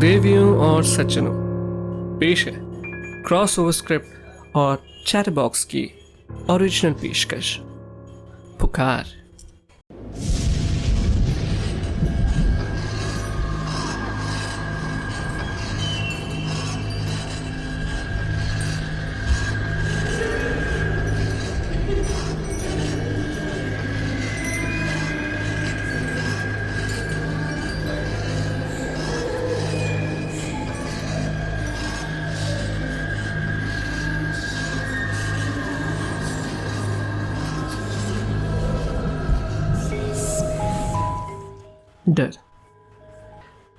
देवियों और सज्जनों, पेश है क्रॉसओवर स्क्रिप्ट और चैटबॉक्स की ओरिजिनल पेशकश पुकार।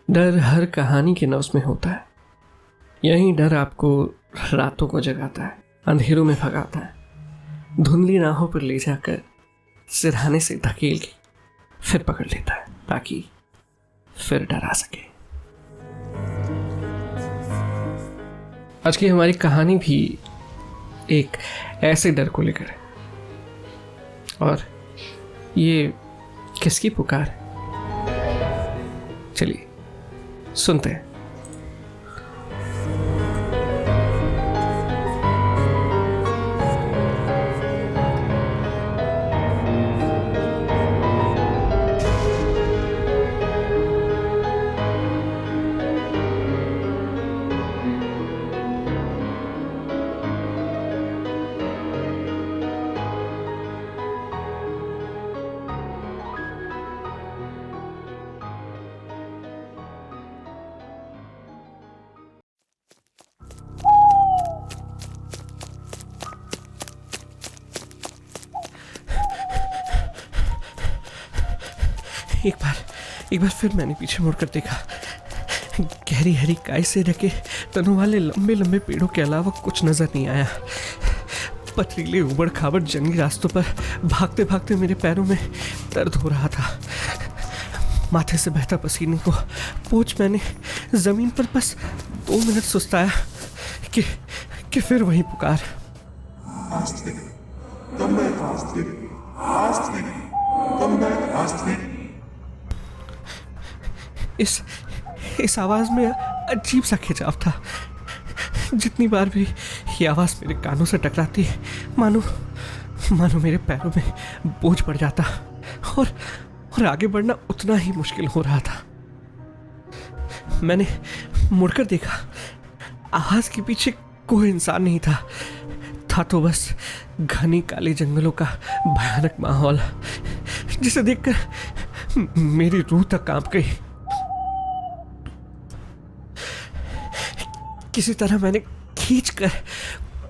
डर हर कहानी के नफ्स में होता है। यही डर आपको रातों को जगाता है, अंधेरों में भगाता है, धुंधली राहों पर ले जाकर सिरहाने से धकेल के फिर पकड़ लेता है ताकि फिर डरा सके। आज की हमारी कहानी भी एक ऐसे डर को लेकर है, और ये किसकी पुकार है? चलिए सुनते हैं। एक बार फिर मैंने पीछे मुड़कर देखा। गहरी हरी काई से ढके तनों वाले लंबे लंबे पेड़ों के अलावा कुछ नजर नहीं आया। पथरीले उबड़ खाबड़ जंगली रास्तों पर भागते भागते मेरे पैरों में दर्द हो रहा था। माथे से बहता पसीने को पोंछ मैंने जमीन पर बस 2 मिनट सुस्ताया कि फिर वही पुकार। इस आवाज में अजीब सा खिंचाव था। जितनी बार भी ये आवाज मेरे कानों से टकराती, मानो मेरे पैरों में बोझ पड़ जाता और आगे बढ़ना उतना ही मुश्किल हो रहा था। मैंने मुड़कर देखा। आवाज के पीछे कोई इंसान नहीं था तो बस घने काले जंगलों का भयानक माहौल, जिसे देखकर मेरी रूह तक कांप गई। किसी तरह मैंने खींचकर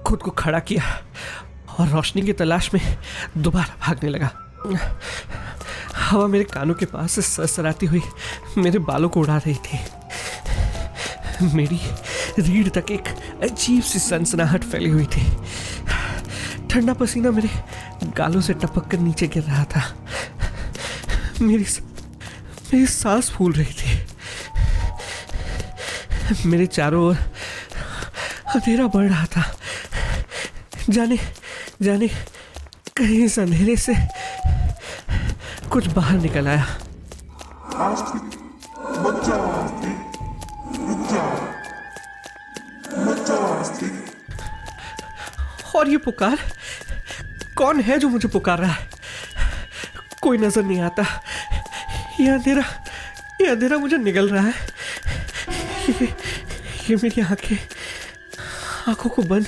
खुद को खड़ा किया और रोशनी की तलाश में दोबारा भागने लगा। हवा मेरे कानों के पास से सरसराती हुई मेरे बालों को उड़ा रही थी। मेरी रीढ़ तक एक अजीब सी सनसनाहट फैली हुई थी। ठंडा पसीना मेरे गालों से टपक कर नीचे गिर रहा था। मेरी सांस फूल रही थी। मेरे चारों ओर अंधेरा बढ़ रहा था। जाने कहीं इस अंधेरे से कुछ बाहर निकल आया। और ये पुकार, कौन है जो मुझे पुकार रहा है? कोई नजर नहीं आता। ये अंधेरा मुझे निगल रहा है। ये मेरी आंखों को बंद,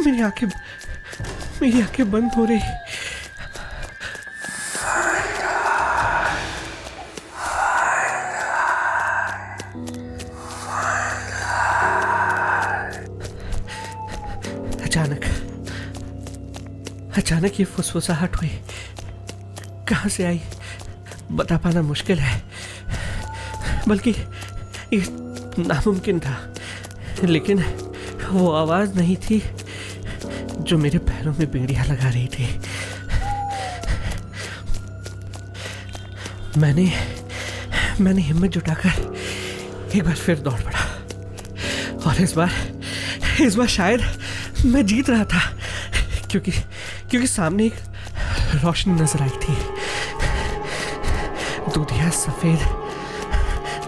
मेरी आंखें बंद हो रही। अचानक ये फुसफुसाहट हुई। कहाँ से आई बता पाना मुश्किल है, बल्कि ये नामुमकिन था। लेकिन वो आवाज नहीं थी जो मेरे पैरों में बेड़ियां लगा रही थी। मैंने हिम्मत जुटाकर एक बार फिर दौड़ पड़ा, और इस बार शायद मैं जीत रहा था, क्योंकि सामने एक रोशनी नजर आई थी। दूधिया सफेद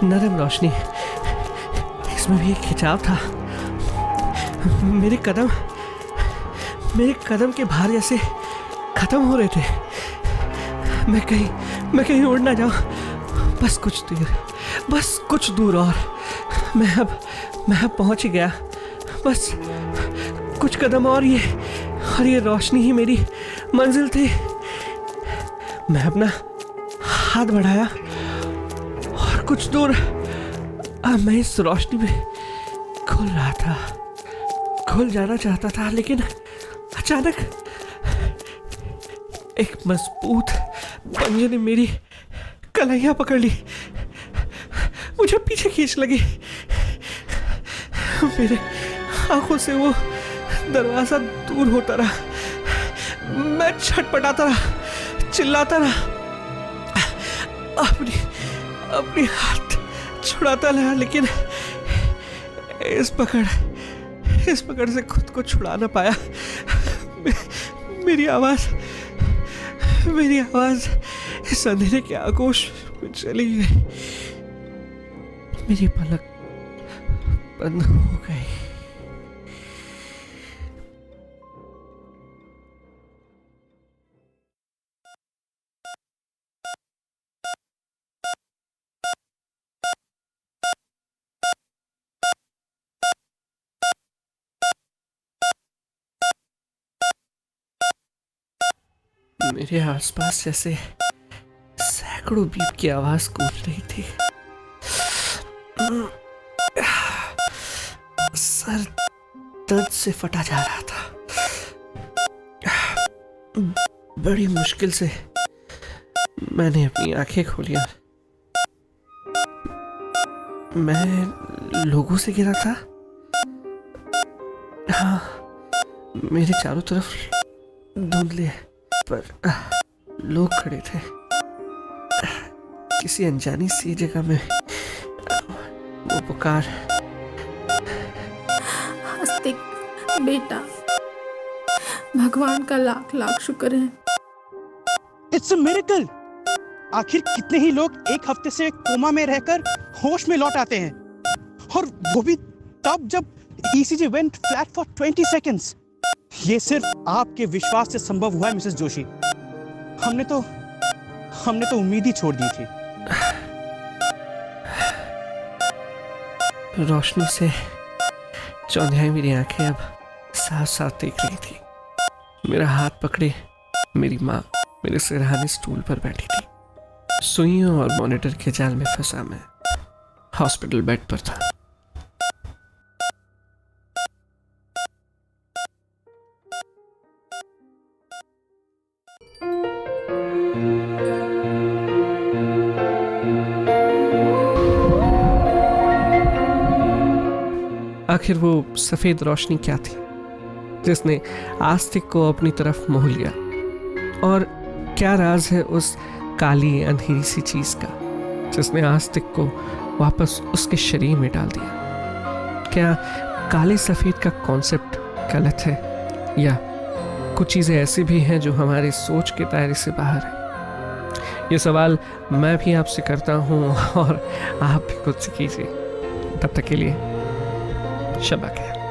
नरम रोशनी, इसमें भी एक खिंचाव था। मेरे कदम के भार जैसे खत्म हो रहे थे। मैं कहीं उड़ ना जाऊं। बस कुछ दूर और मैं अब पहुंच ही गया। बस कुछ कदम और ये रोशनी ही मेरी मंजिल थी। मैं अपना हाथ बढ़ाया और कुछ दूर मैं इस रोशनी में खुल जाना चाहता था, लेकिन अचानक एक मजबूत पंजे ने मेरी कलाइयां पकड़ ली, मुझे पीछे खींच लगी। मेरे आंखों से वो दरवाजा दूर होता रहा। मैं छटपटाता रहा, चिल्लाता रहा, अपनी हाथ छुड़ाता रहा, लेकिन इस पकड़ से खुद को छुड़ा ना पाया। मेरी आवाज इस अंधेरे के आगोश में चली गई। मेरी पलक बंद हो गई। मेरे आसपास जैसे सैकड़ों बीप की आवाज गूंज रही थी। सर दर्द से फटा जा रहा था। बड़ी मुश्किल से मैंने अपनी आंखें खोली। मैं लोगों से घिरा था। हाँ, मेरे चारों तरफ धुंधले पर लोग खड़े थे। किसी अनजानी सी जगह में वो पुकार, आस्तिक बेटा, भगवान का लाख लाख शुक्र है। It's a miracle. आखिर कितने ही लोग एक हफ्ते से कोमा में रहकर होश में लौट आते हैं, और वो भी तब जब ECG went flat for 20 seconds. ये सिर्फ आपके विश्वास से संभव हुआ है मिसेस जोशी। हमने तो उम्मीद ही छोड़ दी थी। रोशनी से चौंधियाई मेरी आंखें अब साफ साफ देख रही थी। मेरा हाथ पकड़े मेरी माँ मेरे सिरहाने स्टूल पर बैठी थी। सुइयों और मॉनिटर के जाल में फंसा मैं हॉस्पिटल बेड पर था। आखिर वो सफेद रोशनी क्या थी जिसने आस्तिक को अपनी तरफ मोह लिया? और क्या राज है उस काली अंधेरी सी चीज का जिसने आस्तिक को वापस उसके शरीर में डाल दिया? क्या काले सफेद का कॉन्सेप्ट गलत है, या कुछ चीजें ऐसी भी हैं जो हमारे सोच के दायरे से बाहर है? ये सवाल मैं भी आपसे करता हूं और आप भी खुद से कीजिए। तब तक के लिए शब्बा खैर।